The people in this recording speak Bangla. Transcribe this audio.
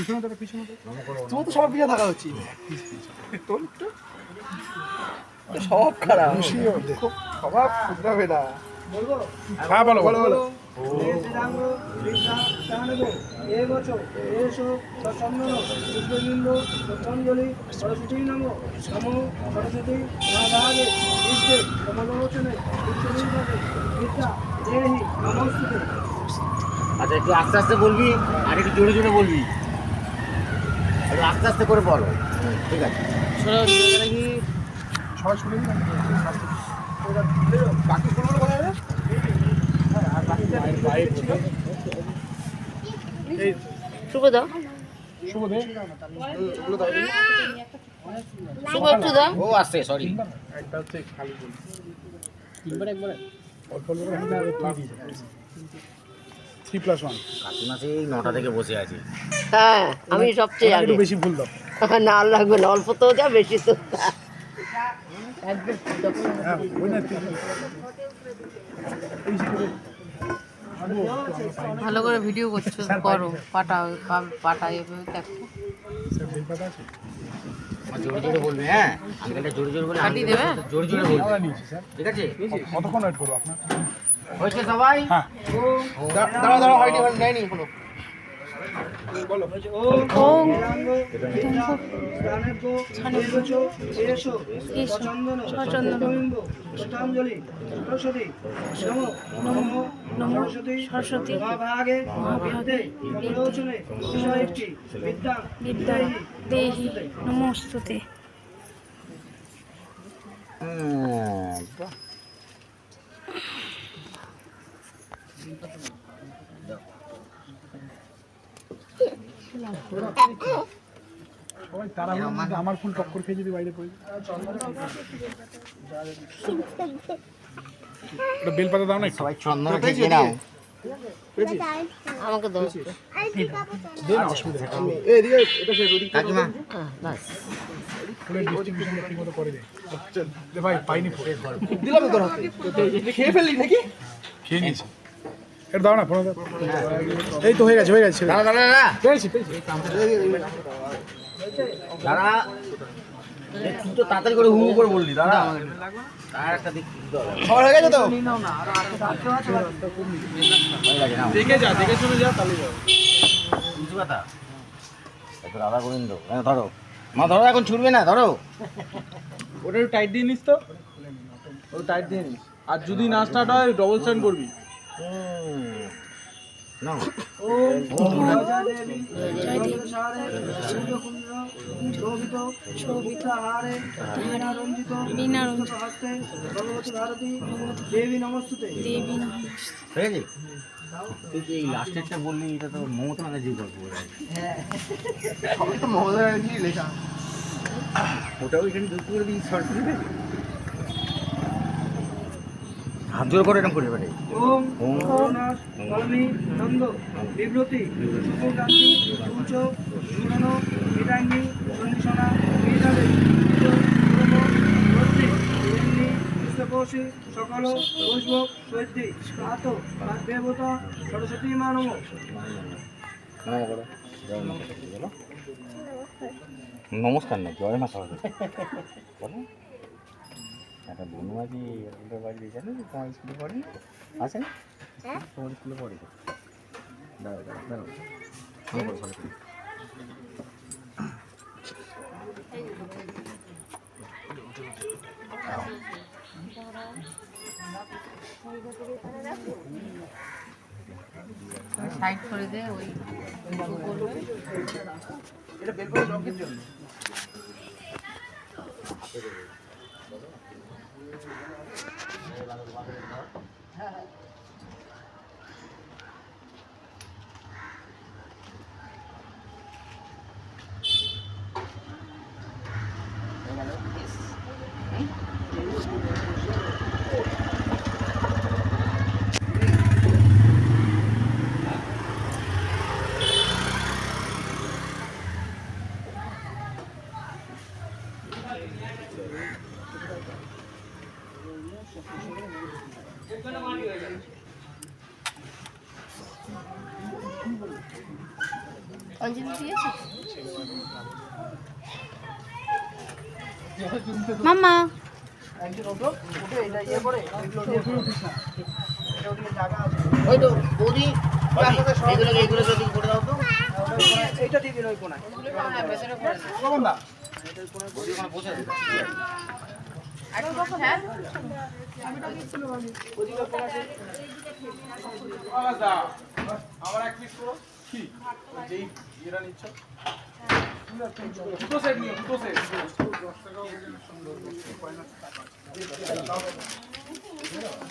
তোমার তো সবার পিছনে থাকা হচ্ছে সব খারাপ স্বভাব শুধরাবে না। হ্যাঁ বলো বলো বলো। সরস্বতী নমো নমো সরস্বতী আচ্ছা একটু আস্তে আস্তে বলবি আর একটু জোরে জোরে বলবি, একটু আস্তে আস্তে করে বলো, ঠিক আছে? সবাই শুনে নিন। বাকি কোনো বলা যাবে শুভ দাও, শুভ দে। শুভ একটু দাও। ও আসছে, সরি। একটা হচ্ছে খালি বল। তিনবার একবার অল্প অল্প করে হাতে আর একটু দিয়ে দাও। 3+1 কাকিমা সেই 9টা থেকে বসে আছে। হ্যাঁ আমি সবচেয়ে আগে। একটু বেশি ফুল দাও। না লাগবে না, অল্প তো যা বেশি তো হ্যাঁ ওই না ভালো করে ভিডিও করছো, করো পাটা পাটা এভাবে দেখো। স্যার বেলপাতা আছে? জোরে জোরে বলবে, হ্যাঁ আঙ্কেলটা জোরে জোরে বলে, কাটি দেবে? জোরে জোরে বলবে, আমরা নিয়েছি স্যার। ঠিক আছে? কতক্ষণ ওয়েট করবো আপনার? হয়েছে সবাই? হ্যাঁ দাঁড়া হয়নি নেয়নি এখনো। সরস্বতী বিদ্যা দেহি নমস্তুতে। বাহ। সবাই তাড়াহুড়োর মধ্যে আমার ফুল টক্কর খেয়ে যদি বাইরে পড়ে যায়। একটা বেলপাতা দাও না একটু। সবাই চন্দন ঠেকিয়ে নাও। আমাকে দাও। দে না, অসুবিধা নেই। এদিকে এটা শেষ ওদিকে কাকিমা বাস ফুলের ডিস্ট্রিবিউশনটা ঠিক মতো করে দে। দে ভাই পাইনি ফুল। দিলাম তোর হাতে এটা খেয়ে ফেললি নাকি? খেয়ে নিয়েছি। এটা দাও না ফোন দাও। এই তো হয়ে গেছে হয়ে গেছে। দাঁড়া দাঁড়া দাঁড়া পেয়েছি পেয়েছি। দাঁড়া, তুই তো তাড়াতাড়ি করে হু করে বললি, দাঁড়া আর একটা দিক সবার হয়ে গেছে তো? হয়ে গেছে, নাও। দেখে যা দেখে শুনে যা তাহলে যাও। বুঝতে পারতা? এত রাধা গোবিন্দ, হ্যাঁ ধরো মা, ধরো, এখন ছুটবে না, ধরো। ওটা একটু টাইট দিয়ে নিস তো, ওটা টাইট দিয়ে নিস। আর যদি না স্টার্ট হয় ডবল স্ট্যান্ড করবি। নাও। দেবী নমস্তুতে। দেবী হয়ে গেছে? তুই যে এই লাস্টেরটা বললি, এটা তো মমতা ব্যানার্জির গল্প বলে। সবই তো মহোদয় ব্যানার্জি লেখা। ওটাও এখানে যুক্ত করে দিই, শর্ট করে হাত জোর করে এরকম করে বেড়ে। ওম করুণাস কর্মী নন্দ বিব্রতি সুখকান্তি সূচ সুরনো বিদাঙ্গি সন্ধিসনা বিদালে পুষ্পকোষী সকল পুষ্প সৈদ্যি প্রাত দেবতা সরস্বতী মানব। নমস্কার না, জয় মা সরস্বতী বলো। একটা বনু আছি ওদের বাড়ি জানো, তোমার স্কুলে পড়ে না? আছে না? তোমার স্কুলে পড়ে তো। দাঁড়াও দাঁড়াও দাঁড়াও, ভালো করে ভালো করে। সাইড করে দে, ওই করবে। এটা বের করে লকের জন্য। অঞ্জলি দিয়েছে মাম্মা একদিন ওঠো উঠে এটা ইয়ে করে এগুলো দিয়ে উঠিস না এটা ওদিকে জায়গা আছে ওই তো বৌদি এইগুলো যদি করে দাও তো এইটা দিয়ে দিন ওই কোনায় কখন দা বৌদি ওখানে বসে আছে আলাদা আমার এক পিস করো কি যেই এরা নিচ্ছ দুটো সেট নিও দুটো সেট